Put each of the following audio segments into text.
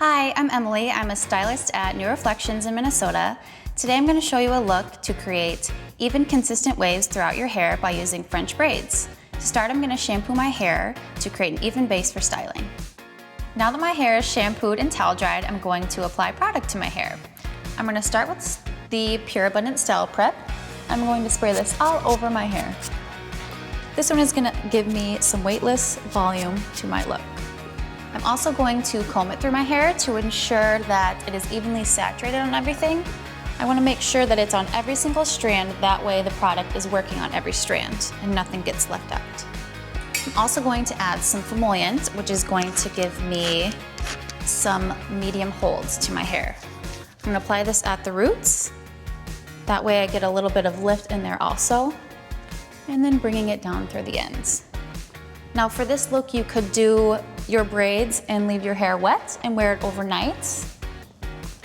Hi, I'm Emily. I'm a stylist at New Reflections in Minnesota. Today I'm going to show you a look to create even, consistent waves throughout your hair by using French braids. To start, I'm going to shampoo my hair to create an even base for styling. Now that my hair is shampooed and towel dried, I'm going to apply product to my hair. I'm going to start with the Pure Abundant Style Prep. I'm going to spray this all over my hair. This one is going to give me some weightless volume to my look. I'm also going to comb it through my hair to ensure that it is evenly saturated on everything. I want to make sure that it's on every single strand, that way the product is working on every strand and nothing gets left out. I'm also going to add some emollient, which is going to give me some medium holds to my hair. I'm going to apply this at the roots. That way I get a little bit of lift in there also, and then bringing it down through the ends. Now for this look, you could do your braids and leave your hair wet and wear it overnight,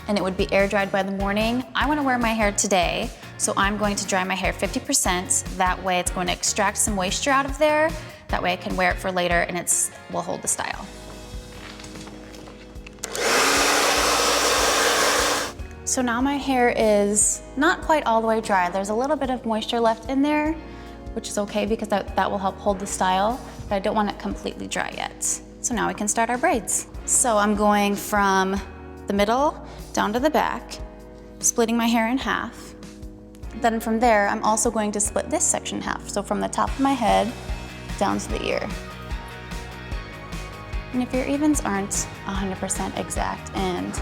and it would be air dried by the morning. I want to wear my hair today, so I'm going to dry my hair 50%. That way it's going to extract some moisture out of there. That way I can wear it for later and it will hold the style. So now my hair is not quite all the way dry. There's a little bit of moisture left in there, which is okay because that will help hold the style, but I don't want it completely dry yet. So now we can start our braids. So I'm going from the middle down to the back, splitting my hair in half. Then from there, I'm also going to split this section in half. So from the top of my head down to the ear. And if your evens aren't 100% exact and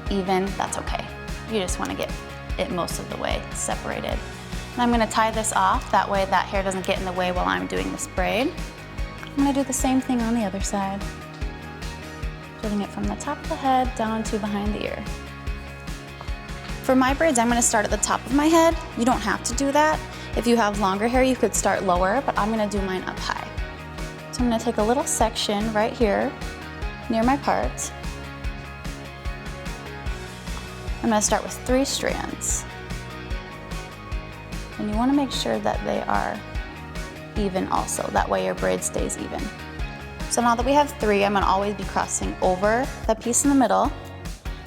even, that's okay. You just want to get it most of the way separated. And I'm going to tie this off, that way that hair doesn't get in the way while I'm doing this braid. I'm going to do the same thing on the other side. Splitting it from the top of the head down to behind the ear. For my braids, I'm going to start at the top of my head. You don't have to do that. If you have longer hair, you could start lower, but I'm going to do mine up high. So I'm going to take a little section right here near my part. I'm going to start with 3 strands. And you want to make sure that they are even also. That way your braid stays even. So now that we have 3, I'm going to always be crossing over that piece in the middle.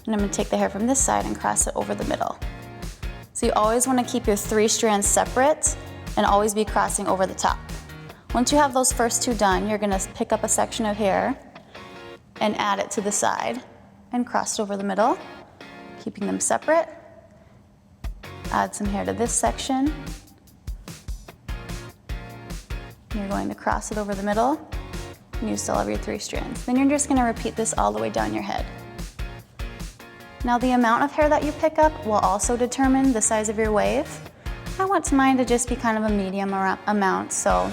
And I'm going to take the hair from this side and cross it over the middle. So you always want to keep your 3 strands separate and always be crossing over the top. Once you have those first 2 done, you're going to pick up a section of hair and add it to the side and cross it over the middle, keeping them separate. Add some hair to this section. You're going to cross it over the middle, and you still have your 3 strands. Then you're just going to repeat this all the way down your head. Now the amount of hair that you pick up will also determine the size of your wave. I want mine to just be kind of a medium amount, so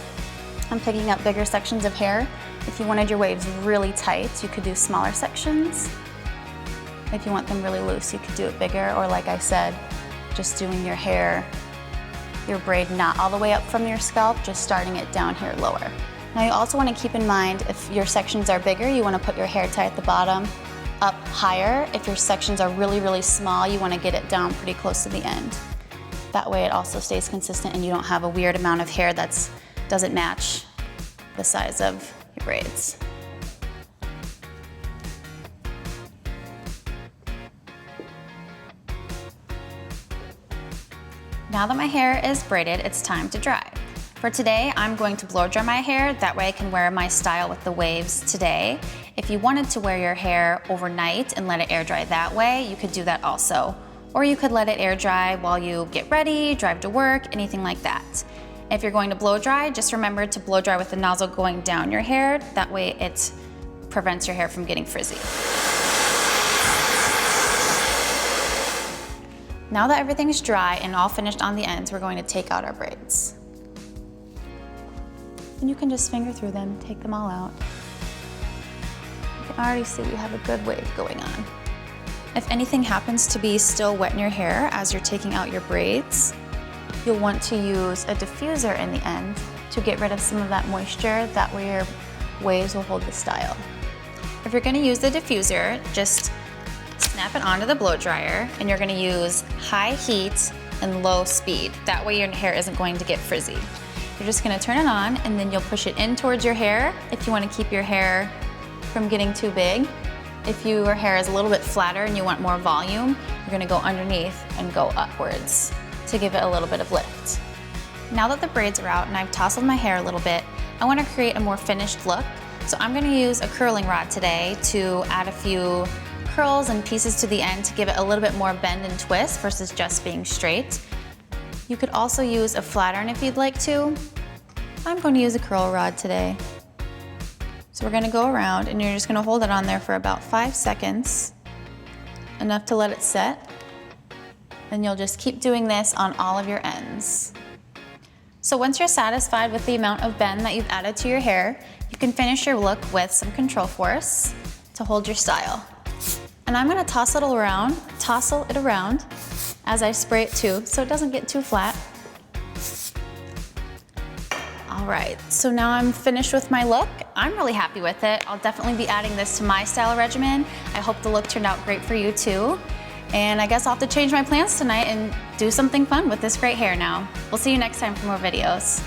I'm picking up bigger sections of hair. If you wanted your waves really tight, you could do smaller sections. If you want them really loose, you could do it bigger, or like I said, just doing your hair, your braid not all the way up from your scalp, just starting it down here lower. Now you also want to keep in mind, if your sections are bigger, you want to put your hair tie at the bottom up higher. If your sections are really, really small, you want to get it down pretty close to the end. That way it also stays consistent and you don't have a weird amount of hair that doesn't match the size of your braids. Now that my hair is braided, it's time to dry. For today, I'm going to blow dry my hair. That way I can wear my style with the waves today. If you wanted to wear your hair overnight and let it air dry that way, you could do that also. Or you could let it air dry while you get ready, drive to work, anything like that. If you're going to blow dry, just remember to blow dry with the nozzle going down your hair. That way it prevents your hair from getting frizzy. Now that everything's dry and all finished on the ends, we're going to take out our braids. And you can just finger through them, take them all out. You can already see we have a good wave going on. If anything happens to be still wet in your hair as you're taking out your braids, you'll want to use a diffuser in the end to get rid of some of that moisture. That way your waves will hold the style. If you're going to use the diffuser, just snap it onto the blow dryer, and you're going to use high heat and low speed. That way your hair isn't going to get frizzy. You're just going to turn it on, and then you'll push it in towards your hair if you want to keep your hair from getting too big. If your hair is a little bit flatter and you want more volume, you're gonna go underneath and go upwards to give it a little bit of lift. Now that the braids are out and I've tousled my hair a little bit, I wanna create a more finished look. So I'm gonna use a curling rod today to add a few curls and pieces to the end to give it a little bit more bend and twist versus just being straight. You could also use a flat iron if you'd like to. I'm going to use a curl rod today. So we're gonna go around and you're just gonna hold it on there for about 5 seconds, enough to let it set. Then you'll just keep doing this on all of your ends. So once you're satisfied with the amount of bend that you've added to your hair, you can finish your look with some control force to hold your style. And I'm gonna tousle it around as I spray it too, so it doesn't get too flat. All right, so now I'm finished with my look. I'm really happy with it. I'll definitely be adding this to my style regimen. I hope the look turned out great for you too. And I guess I'll have to change my plans tonight and do something fun with this great hair now. We'll see you next time for more videos.